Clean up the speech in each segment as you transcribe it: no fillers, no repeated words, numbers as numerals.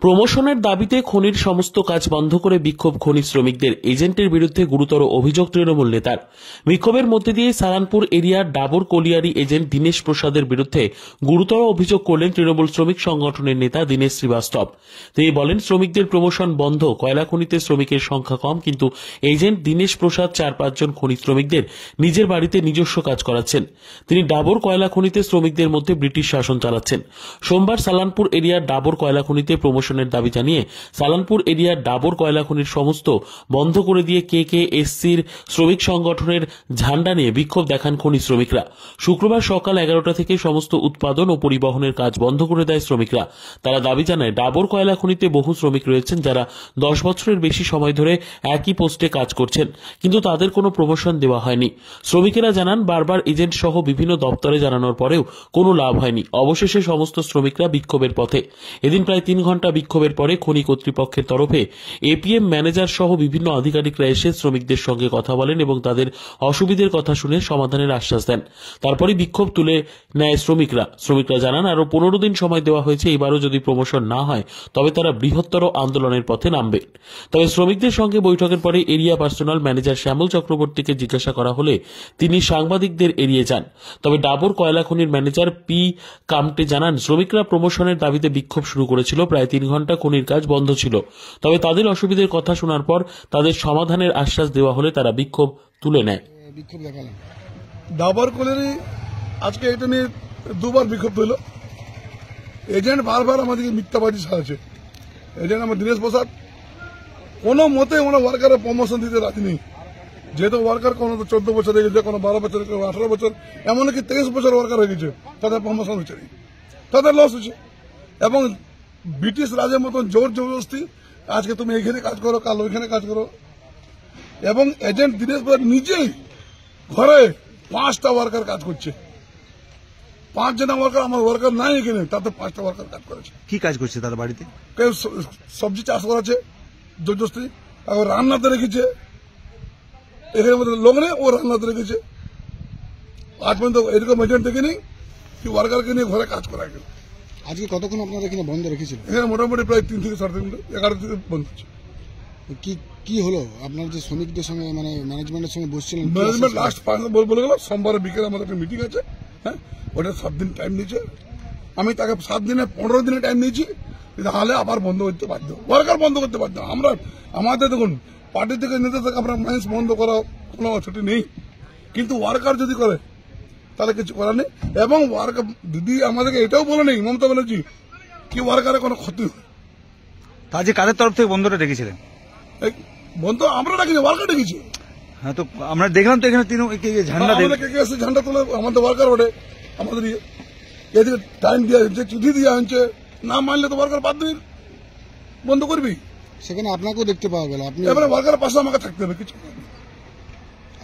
প্রমোশনের দাবিতে খনির সমস্ত কাজ বন্ধ করে বিক্ষোভ খনি শ্রমিকদের। এজেন্টের বিরুদ্ধে গুরুতর অভিযোগ তৃণমূল নেতার। বিক্ষোভের মধ্যে দিয়ে সালানপুর এরিয়ার ডাবর কলিয়ারি এজেন্ট দীনেশ প্রসাদের বিরুদ্ধে গুরুতর অভিযোগ করলেন তৃণমূল শ্রমিক সংগঠনের নেতা দীনেশ শ্রীবাস্তব। তিনি বলেন, শ্রমিকদের প্রমোশন বন্ধ, কয়লা খনিতে শ্রমিকের সংখ্যা কম, কিন্তু এজেন্ট দীনেশ প্রসাদ 4-5 জন খনি শ্রমিকদের নিজের বাড়িতে নিজস্ব কাজ করাচ্ছেন। তিনি ডাবর কয়লা খনিতে শ্রমিকদের মধ্যে ব্রিটিশ শাসন চালাচ্ছেন। সোমবার সালানপুর এরিয়ার ডাবর কয়লা খনিতে প্রমোশনের দাবি জানিয়ে সালানপুর এরিয়ার ডাবর কয়লা খনির সমস্ত বন্ধ করে দিয়ে KKSCর শ্রমিক সংগঠনের ঝান্ডা নিয়ে বিক্ষোভ দেখান খনি শ্রমিকরা। শুক্রবার সকাল 11টা থেকে সমস্ত উৎপাদন ও পরিবহনের কাজ বন্ধ করে দেয় শ্রমিকরা। তারা দাবি জানায়, ডাবর কয়লা খনিতে বহু শ্রমিক রয়েছেন যারা 10 বছরের বেশি সময় ধরে একই পোস্টে কাজ করছেন, কিন্তু তাদের কোনো প্রমোশন দেওয়া হয়নি। শ্রমিকেরা জানান, বারবার এজেন্ট সহ বিভিন্ন দপ্তরে জানানোর পরেও কোনো লাভ হয়নি। অবশেষে সমস্ত শ্রমিকরা বিক্ষোভের পথে। এদিন প্রায় 3 ঘন্টা বিক্ষোভের পরে খনি কর্তৃপক্ষের তরফে APM ম্যানেজার সহ বিভিন্ন আধিকারিকরা এসে শ্রমিকদের সঙ্গে কথা বলেন এবং তাদের অসুবিধার কথা শুনে সমাধানের আশ্বাস দেন। তারপরে বিক্ষোভ তুলে নেয় শ্রমিকরা। জানান, আরো 15 দিন সময় দেওয়া হয়েছে। এবারও যদি প্রমোশন না হয় তবে তারা বৃহত্তর আন্দোলনের পথে নামবে। তবে শ্রমিকদের সঙ্গে বৈঠকের পরে এরিয়া পার্সোনাল ম্যানেজার শ্যামল চক্রবর্তীকে জিজ্ঞাসা করা হলে তিনি সাংবাদিকদের এড়িয়ে যান। তবে ডাবর কয়লা খনির ম্যানেজার P কামটে জানান, শ্রমিকরা প্রমোশনের দাবিতে বিক্ষোভ শুরু করেছিল। প্রায় 3 ঘন্টা খনির কাজ বন্ধ ছিল। তবে তাদের অসুবিধার কথা শোনার পর তাদের সমাধানের আশ্বাস দেওয়া হলে তারা বিক্ষোভ তুলে নেয়। ডাবর কলিয়ারি আজকে এটা নিয়ে 2বার বিক্ষোভ হলো। এজেন্ট বারবার আমাদেরকে মিথ্যাবাদী সাজাচ্ছে। এজেন্ট আমার দীনেশ প্রসাদ কোনো মতে ওরা ওয়ার্কারের প্রমোশন দিতে রাজি নেই। যেহেতু ওয়ার্কার কোনো 14 বছর হয়ে গেছে, কোনো 12 বছর, কোনো 18 বছর, এমনকি 23 বছর ওয়ার্কার হয়ে গেছে, তাদের প্রমোশন হচ্ছে না, তাদের লস হচ্ছে। এবং ব্রিটিশ রাজের মতন জোর জবরদস্তি, আজকে তুমি এইখানে কাজ করো, কাল ওইখানে কাজ করো। এবং এজেন্ট দীনেশ প্রসাদ নিজেই ঘরে 5টা ওয়ার্কার কাজ করছে। 5 জন ওয়ার্কার, আমার ওয়ার্কার নাই এখানে, তাতে 5টা ওয়ার্কার কাজ করেছে। কি কাজ করছে তার বাড়িতে? কেউ সবজি চাষ করাছে জবরদস্তি, আর রান্নাতে রেখেছে। এখানে মধ্যে লোক নেই, ও রান্নাতে রেখেছে। আজ পর্যন্ত এরকম এজেন্ট দেখিনি কি ওয়ার্কারকে নিয়ে ঘরে কাজ করা গেল। আজকে কতক্ষণ আপনারা এখানে বন্ধ রেখেছিলেন? এখানে মোটামুটি প্রায় 3 থেকে 3.5 ঘন্টা, 11 থেকে বন্ধ হচ্ছে। কি হলো আপনার যে শ্রমিকদের সঙ্গে, মানে ম্যানেজমেন্টের সঙ্গে বসছিলেন? ম্যানেজমেন্ট লাস্ট বলে গেল সোমবার বিকেলে আমাদের একটা মিটিং আছে। হ্যাঁ, ওটা 7 দিন টাইম নিয়েছে। আমি তাকে 7 দিনে 15 দিনে টাইম নিয়েছি, তাহলে আবার বন্ধ করতে বাধ্য, ওয়ার্কার বন্ধ করতে বাধ্য। আমরা আমাদের দেখুন পার্টি থেকে নেতা থেকে আমরা মাইন্স বন্ধ করা কোনো ছুটি নেই, কিন্তু ওয়ার্কার যদি করে তাহলে কিছু করার নেই। এবং ওয়ার্কার দিদি আমাদেরকে এটাও বলে নেই, মমতা ব্যানার্জি, কি ওয়ার্কারের কোনো ক্ষতি হয়। আজকে কাদের তরফ থেকে বন্ধটা রেখেছিলেন? বন্ধ আমরা রাখিনি, ওয়ার্কার রেখেছি। হ্যাঁ, তো আমরা দেখলাম তো এখানে ঝান্ডা ঝান্ডা তুলে আমাদের ওয়ার্কার ওঠে। আমাদের এদিকে টাইম দেওয়া হচ্ছে, চিঠি দেওয়া হচ্ছে, না মানলে তো ওয়ার্কার বাধ্য বন্ধ করবি। সেখানে আপনাকেও দেখতে পাওয়া গেল। আপনি এবারে ওয়ার্কারের পাশে আমাকে থাকতে হবে। কিছু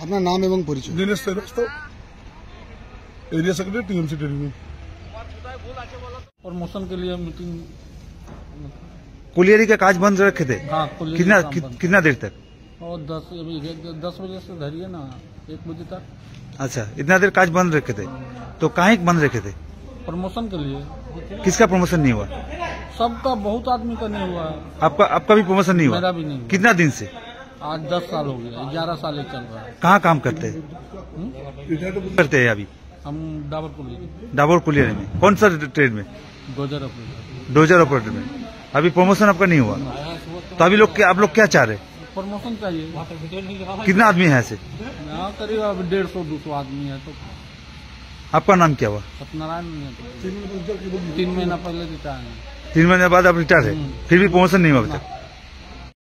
আপনার নাম এবং পরিচয়? Dinesh Srivastava, area secretary TMC training में। प्रमोशन के लिए मीटिंग। कोलियरी का काज बंद रखे थे? हाँ, कितना देर तक? और 10 बजे से धरिए ना 1 बजे तक। अच्छा, इतना देर काज बंद रखे थे, तो काहे बंद रखे थे? प्रमोशन के लिए। किसका प्रमोशन नहीं हुआ? सबका, बहुत आदमी का नहीं हुआ है। आपका भी प्रमोशन नहीं हुआ? मेरा भी नहीं। कितना दिन से? आज 10 साल हो गया, 11 साल चल रहा है। कहाँ काम करते हैं? हैं अभी? हम डाबर कुलियरी में। कौन सा ट्रेड में? डोजर ऑपरेटर में। अभी प्रमोशन आपका नहीं हुआ, तो अभी आप लोग क्या चाह रहे हैं? प्रमोशन चाहिए। कितना आदमी है ऐसे? करीब 150-200 आदमी है। तो आपका नाम क्या हुआ? सत्यनारायण। 3 महीना पहले रिटायर है। 3 महीने बाद आप रिटायर है, फिर भी प्रमोशन नहीं हुआ अभी तक?